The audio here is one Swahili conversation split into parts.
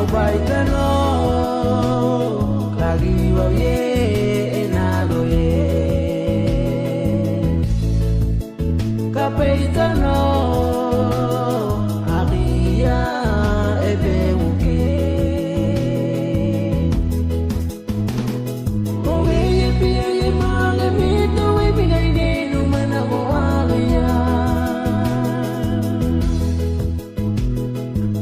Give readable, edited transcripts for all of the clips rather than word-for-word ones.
Kau baik tanong kagiwaw ye enado ye kapay tanong akia ebe uke oge ye pia ye male mito we bigay nenu manako akia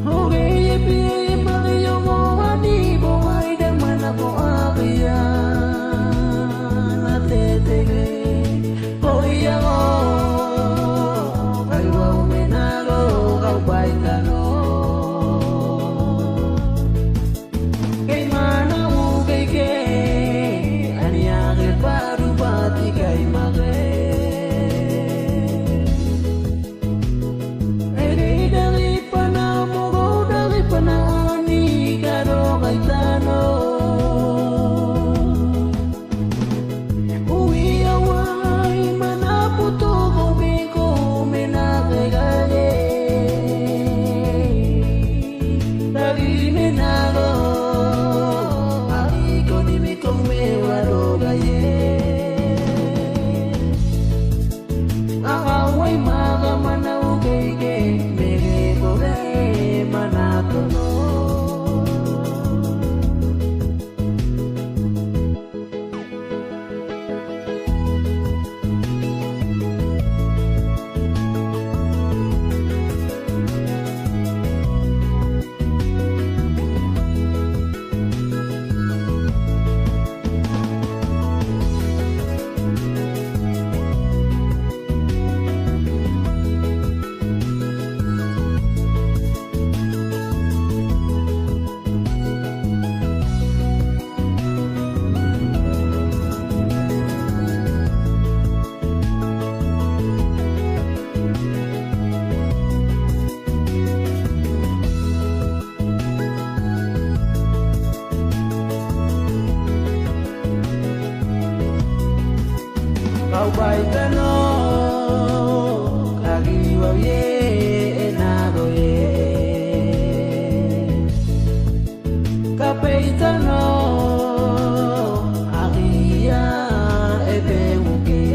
oge ye pia ye male yo mo ani bo ay de manako akia na tetege oya mo Kau baik tanong kagiwaw ye enado ye kapay tanong akia ebe uke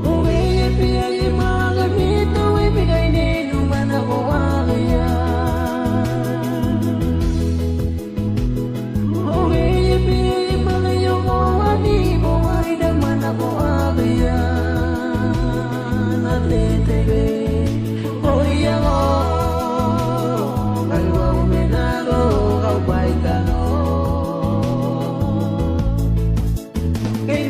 oge ye pia ye magamito we bigay nenu manako akia oge ye pia ako akia na tetebe oya mo kaiwaw menado kau baik tanong kay